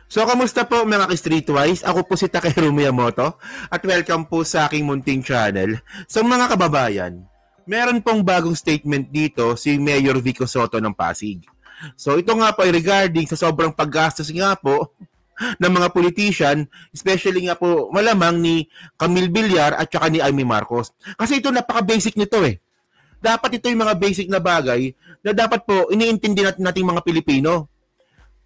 So, kamusta po mga ka-Streetwise? Ako po si Takeru Miyamoto at welcome po sa aking munting channel. So, mga kababayan, meron pong bagong statement dito si Mayor Vico Soto ng Pasig. So, ito nga po ay regarding sa sobrang paggastos nga po ng mga politician, especially nga po malamang ni Camille Villar at saka ni Amy Marcos. Kasi ito napaka-basic nito eh. Dapat ito yung mga basic na bagay na dapat po iniintindi nating mga Pilipino.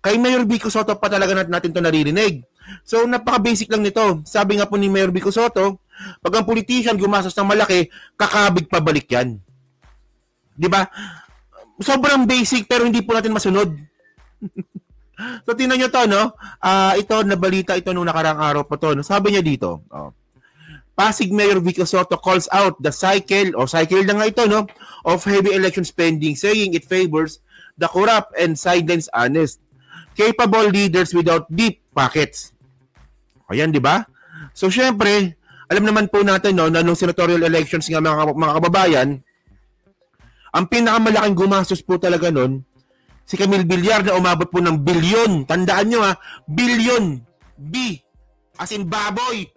Kay Mayor Vico Soto pa talaga natin ito naririnig. So, napaka-basic lang nito. Sabi nga po ni Mayor Vico Soto, pag ang politician gumastos ng malaki, kakabig pabalik yan. Di ba? Sobrang basic pero hindi po natin masunod. So, tingnan nyo to, no? Ito, nabalita ito nung nakarang araw pa to. No? Sabi niya dito, Pasig Mayor Vico Soto calls out the cycle na nga ito, no? Of heavy election spending, saying it favors the corrupt and sidelines honest. Capable leaders without deep pockets. Ayan, di ba? So, syempre, alam naman po natin, no, na nung senatorial elections nga mga kababayan, ang pinakamalaking gumastos po talaga nun, si Camille Villar na umabot po ng bilyon. Tandaan nyo ha, bilyon. B. As in baboy.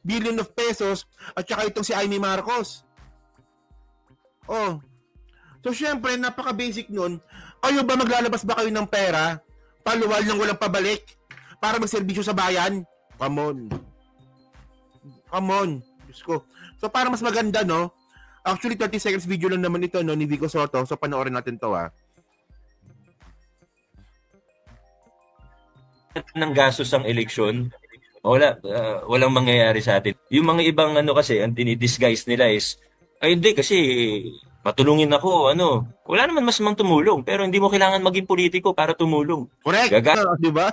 Billion of pesos. At saka itong si Amy Marcos. Oh. So, syempre, napaka-basic nun. Kayo ba maglalabas ba kayo ng pera? Paluwal nang walang pabalik para magserbisyo sa bayan? Come on. Come on. Diyos ko. So, para mas maganda, no? Actually, 30 seconds video lang naman ito, no, ni Vico Soto. So, panoorin natin to, ha. Ng gastos ang eleksyon, walang mangyayari sa atin. Yung mga ibang kasi, ang dinidisguise nila is, ay hindi kasi matulungin ako, wala naman masamang tumulong, pero hindi mo kailangan maging politiko para tumulong. Correct! Di ba?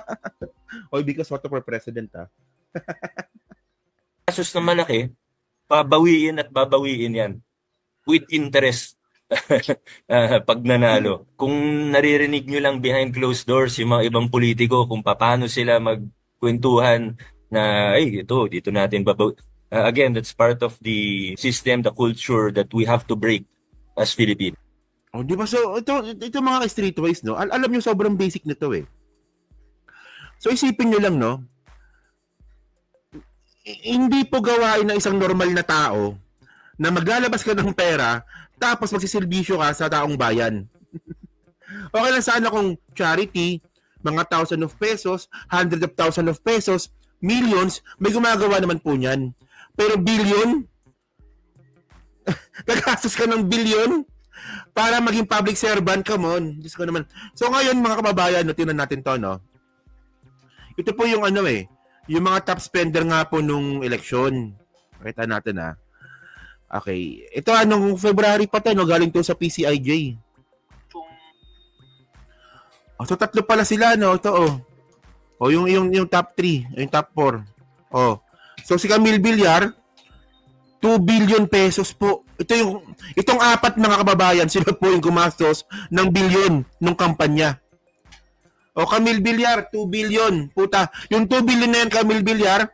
Oy, Vico Soto for president, ha? Gastos na malaki, babawiin yan. With interest. Pag nanalo. Kung naririnig nyo lang behind closed doors yung mga ibang politiko kung paano sila magkwentuhan na dito natin again, that's part of the system, the culture that we have to break as Philippines. Oh, di ba? So, ito mga streetwise, no? Alam nyo, sobrang basic nito eh. So, isipin nyo lang, no? Hindi po gawain ng isang normal na tao na maglalabas ka ng pera tapos magsiservisyo ka sa taong bayan. Okay lang sana kung charity, mga thousand of pesos, hundred of thousand of pesos, millions, may gumagawa naman po niyan. Pero billion? Nagastos ka ng billion para maging public servant? Come on. Diyos ko naman. So ngayon mga kababayan, tingnan natin to, no? Ito po yung yung mga top spender nga po nung eleksyon. Pakita natin, ha. Okay. Ito, nung February pa to, no? Galing to sa PCIJ. So, tatlo pala sila, no? Ito, yung top 3, yung top 4. So, si Camille Villar, 2 billion pesos po. Itong apat mga kababayan, sila po yung gumastos ng bilyon nung kampanya. Camille Villar, 2 billion. Puta, yung 2 billion na yan, Camille Villar,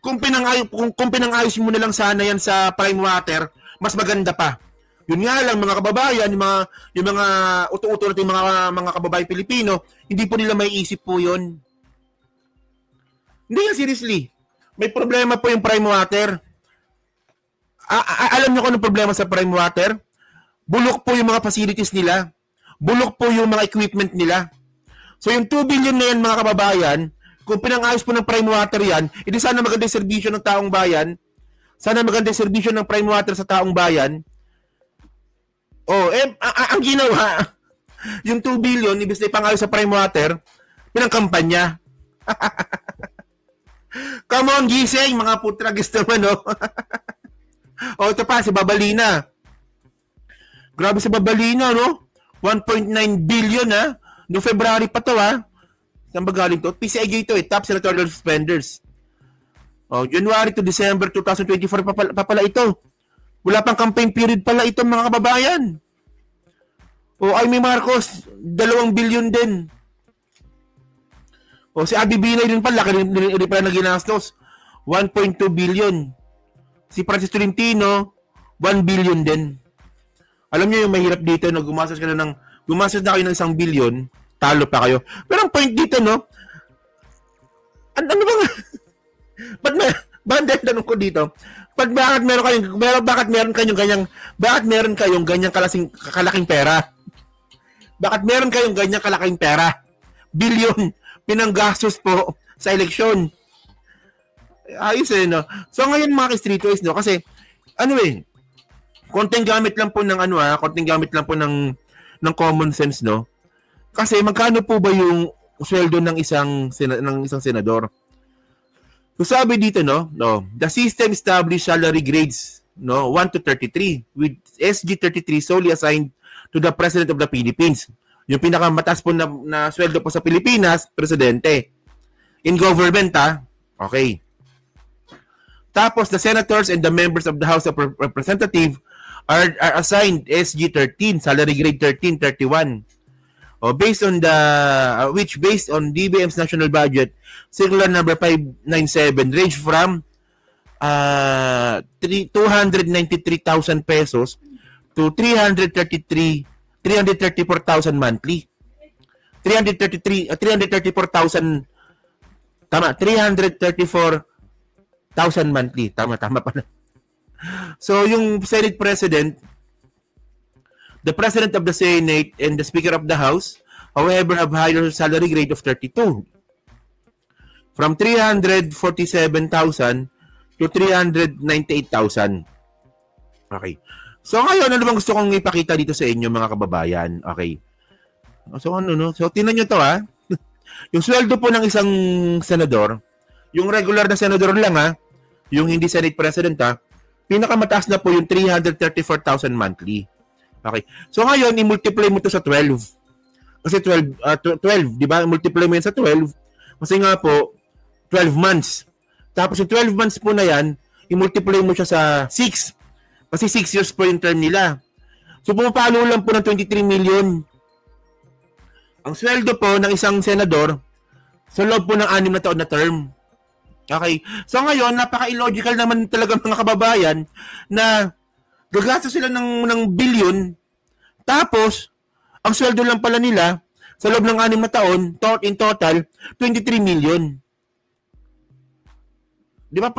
kung pinangayos mo na lang sana yan sa prime water, mas maganda pa. Yun nga lang mga kababayan, yung mga uto-uto natin mga kababayan Pilipino, hindi po nila may isip po yun. Hindi yan, seriously. May problema po yung prime water. Alam niyo kung anong problema sa prime water? Bulok po yung mga facilities nila. Bulok po yung mga equipment nila. So yung 2 billion na yan mga kababayan, kung pinang-ayos po ng prime water yan, edi sana maganda yung serbisyo ng taong bayan. Sana maganda yung serbisyo ng prime water sa taong bayan. Ang ginawa, yung 2 billion, ibig na ipang-ayos sa prime water, pinang-kampanya. Come on, gising, mga putragis naman, no? Ito pa, si Babalina. Grabe si Babalina, no? 1.9 billion, ha? No February pa to, ha? Saan ba galing to? PCIJ ito, top senatorial spenders. January to December 2024 pa pala ito. Wala pang campaign period pala ito, mga kababayan. Amy Marcos, 2 billion din. Si Abby Binay din pala, laki rin pala na ginastos. 1.2 billion. Si Francis Tolentino, 1 billion din. Alam niyo yung mahirap dito na gumastos na kayo ng 1 billion, talo pa kayo. Pero ang point dito, no, Ano ba nga? Bakit tanong ko dito? Bakit meron kayong ganyang kalaking pera? Bakit meron kayong ganyang kalaking pera? Bilyon pinanggastos po sa eleksyon. Ayos no? So ngayon mga streetways, no? Kasi, konting gamit lang po ng common sense, no? Kasi magkano po ba yung sweldo ng isang senador? So sabi dito, no, the system established salary grades, no, 1 to 33, with SG 33 solely assigned to the President of the Philippines. Yung pinakamataas po na sweldo po sa Pilipinas, presidente. In government, okay. Tapos the senators and the members of the House of Representatives are assigned SG 13, salary grade 13, 31. Based on DBM's national budget, circular number 597 range from 293,000 pesos to 334,000 monthly. 334,000 monthly. Tama pa na. So yung Senate President, the President of the Senate and the Speaker of the House, however, have higher salary grade of 32. From 347,000 to 398,000. Okay. So ngayon, ano bang gusto kong ipakita dito sa inyo mga kababayan? Okay. So So tingnan nyo to yung sweldo po ng isang senador, yung regular na senador lang yung hindi Senate President pinakamataas na po yung 334,000 monthly. Okay. So ngayon, i-multiply mo to sa 12. Kasi 12, 12, di ba? Multiply mo yan sa 12. Kasi nga po, 12 months. Tapos yung 12 months po na yan, i-multiply mo siya sa 6. Kasi 6 years po yung term nila. So pumapalo lang po ng 23 million. Ang sweldo po ng isang senador sa loob po ng 6 na taon na term. Okay. So ngayon, napaka-illogical naman talaga mga kababayan na gagastos sila ng billion, tapos, ang sweldo lang pala nila, sa loob ng 6 na taon, in total, 23 million. Di ba?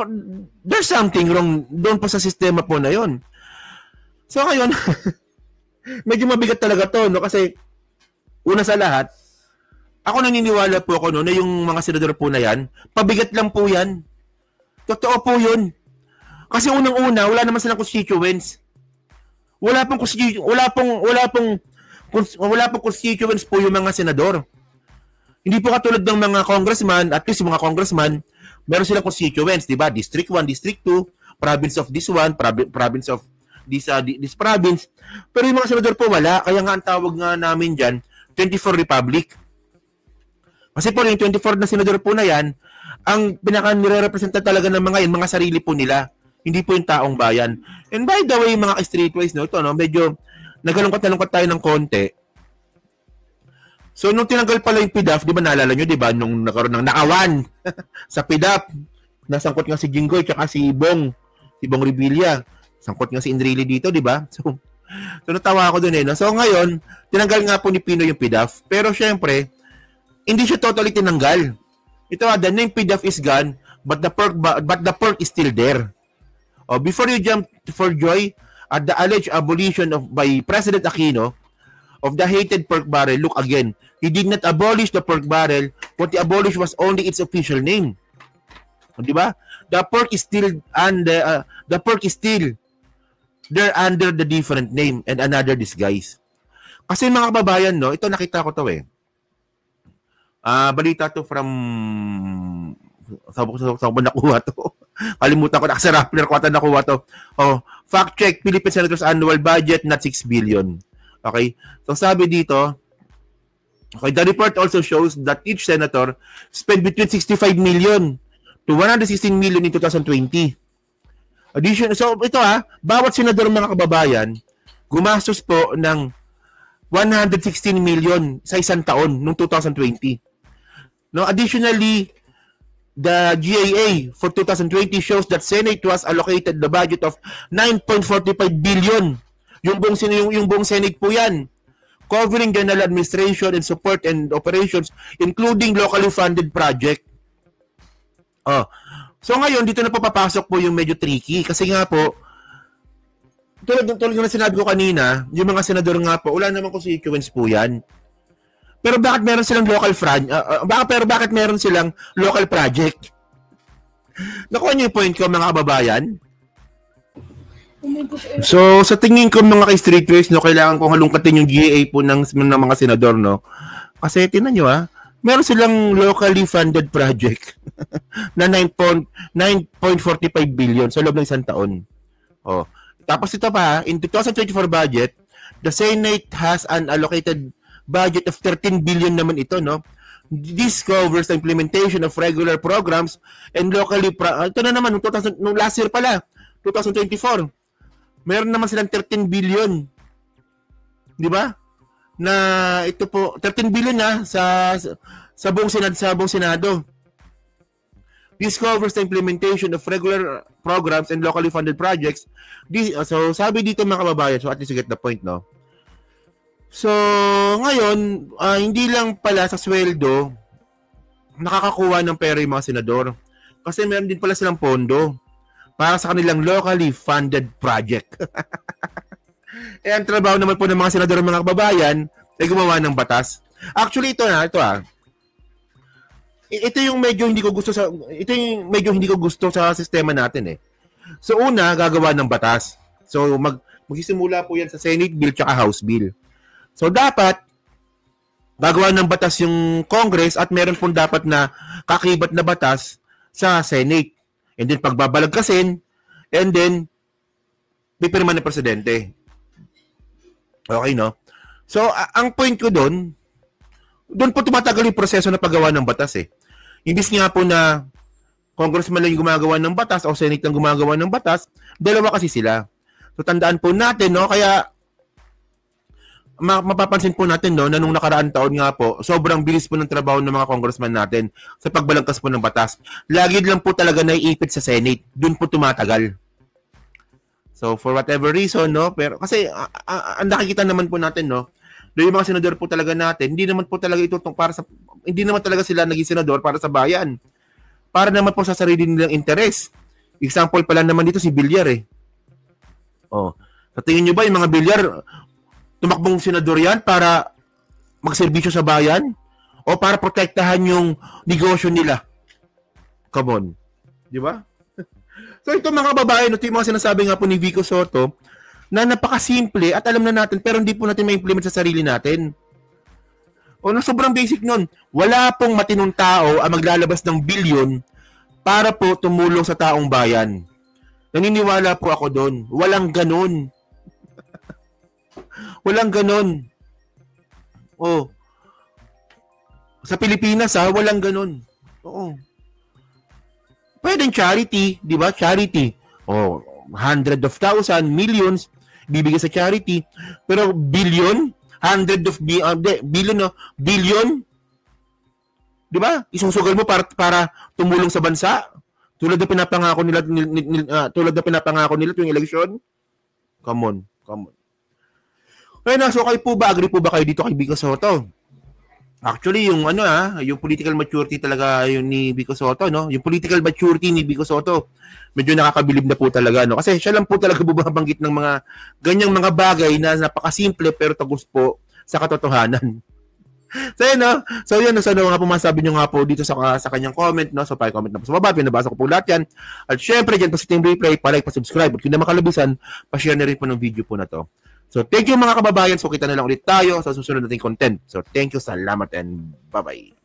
There's something wrong doon pa sa sistema po na yon. So ngayon, medyo mabigat talaga to, no? Kasi, una sa lahat, ako naniniwala po ako, no, na yung mga senador po na yan, pabigat lang po yan. Totoo po yun. Kasi unang-una, wala naman silang constituents. Wala pong constituents po yung mga senador. Hindi po katulad ng mga congressman, at least yung mga congressman, meron silang constituents, di ba? District 1, District 2, province of this one, province of this province. Pero yung mga senador po wala, kaya nga ang tawag nga namin dyan, 24 Republic. Kasi po yung 24 na senador po na yan, ang pinaka-nire-representa talaga ng mga yan, mga sarili po nila. Hindi po yung taong bayan. And by the way, mga streetways, no, ito, no, medyo nagalungkot tayo ng konti. So, nung tinanggal pala yung PDAF, di ba naalala nyo, di ba, nung nakaroon ng nakawan sa PDAF, nasangkot nga si Jinggoy, tsaka si Bong Revilla. Sangkot nga si Enrile dito, di ba? So natawa ako dun no? So, ngayon, tinanggal nga po ni Pino yung PDAF. Pero, syempre, hindi siya totally tinanggal. Ito, the name PDAF is gone, but the perk is still there. Before you jump for joy at the alleged abolition by President Aquino of the hated pork barrel, look again. He did not abolish the pork barrel. What he abolished was only its official name. Di ba? The pork is still there under the different name and another disguise. Kasi mga kababayan, no, ito nakita ko to balita to from saan ko nakuha to? Kalimutan ko, sa Rappler ko ata nakuha to. Fact check, Philippine Senators annual budget, not 6 billion. Okay? So sabi dito, okay, the report also shows that each senator spent between 65 million to 116 million in 2020. So ito bawat senador mga kababayan, gumastos po ng 116 million sa isang taon noong 2020. No, additionally, the GAA for 2020 shows that Senate was allocated the budget of 9.45 billion. Yung buong Senate po yan. Covering general administration and support and operations, including locally funded project. Oh. So ngayon, dito na po papasok po yung medyo tricky. Kasi nga po, tulad na sinabi ko kanina, yung mga senador nga po, wala naman constituents po yan. Pero bakit meron silang bakit meron silang local project? Nakuha niyo yung point ko, mga kababayan? So, sa tingin ko mga ka-streetways, no, kailangan kong halungkatin yung GA po ng mga senador, no? Kasi, tinan nyo, meron silang locally funded project na 9.45 billion sa loob ng isang taon. Oh. Tapos ito pa, in 2024 budget, the Senate has an allocated budget of 13 billion naman ito, no? This covers the implementation of regular programs and locally ito na naman nung last year pala, 2024. Meron naman silang 13 billion. 'Di ba? Na ito po 13 billion na sa buong Senado. This covers the implementation of regular programs and locally funded projects. So sabi dito mga kababayan, so at least you get the point, no? So, ngayon, hindi lang pala sa sweldo nakakakuha ng pera yung mga senador. Kasi meron din pala silang pondo para sa kanilang locally funded project. Ang trabaho naman po ng mga senador ng mga kababayan ay gumawa ng batas. Actually, ito. Ito yung medyo hindi ko gusto sa sistema natin eh. So, una, gagawa ng batas. So, magsisimula po yan sa Senate bill tsaka House bill. So, dapat, gagawa ng batas yung Congress at meron pong dapat na kakibat na batas sa Senate. And then, pagbabalagkasin, and then, pipirma ng presidente. Okay, no? So, ang point ko doon po tumatagal yung proseso na paggawa ng batas eh. Imbis nga po na congressman lang yung gumagawa ng batas o Senate lang gumagawa ng batas, dalawa kasi sila. So, tandaan po natin, no? Kaya, mapapansin po natin no na nung nakaraang taon nga po, sobrang bilis po ng trabaho ng mga congressman natin sa pagbalangkas po ng batas. Lagi lang po talaga naiipit sa Senate. Doon po tumatagal. So for whatever reason, no, pero kasi ang nakikita naman po natin, no, yung mga senador po talaga natin, hindi naman po talaga ito hindi naman talaga sila naging senador para sa bayan. Para naman po sa sarili nilang interes. Example pala naman dito si Villar eh. Oh, sa tingin niyo ba yung mga Villar tumakbong senador yan para magserbisyo sa bayan o para protektahan yung negosyo nila? Come on. Di ba? So ito mga babae, ito yung mga sinasabi nga po ni Vico Soto na napakasimple at alam na natin pero hindi po natin ma-implement sa sarili natin. O sobrang basic nun. Wala pong matinong tao ang maglalabas ng bilyon para po tumulong sa taong bayan. Naniniwala po ako doon. Walang ganun. Walang ganon. Oh. Sa Pilipinas, walang ganon. Oo. Pwedeng charity, di ba? Charity. Oh, hundred of thousand, millions, bibigay sa charity. Pero billion, billion, di ba? Isusugal mo para tumulong sa bansa. Tulad na pinapangako nila tuwing eleksyon. Come on. Kaya so kayo po ba, agree po ba kayo dito kay Vico Soto? Actually, yung yung political maturity talaga yung ni Vico Soto, no? Yung political maturity ni Vico Soto, medyo nakakabilib na po talaga, no? Kasi siya lang po talaga bumabanggit ng mga ganyang mga bagay na napakasimple pero tagus po sa katotohanan. So yun, no? So yun, so ano nga po masabi nyo nga po dito sa kanyang comment, no? So pa-comment na po sa baba, pinabasa ko po lahat yan. At syempre, dyan po sa Team Replay, pa-like, pa-subscribe. At kung na makalabisan, pa-share na rin po ng video po na to. So, thank you mga kababayan. So, kita na lang ulit tayo sa susunod nating content. So, thank you. Salamat and bye-bye.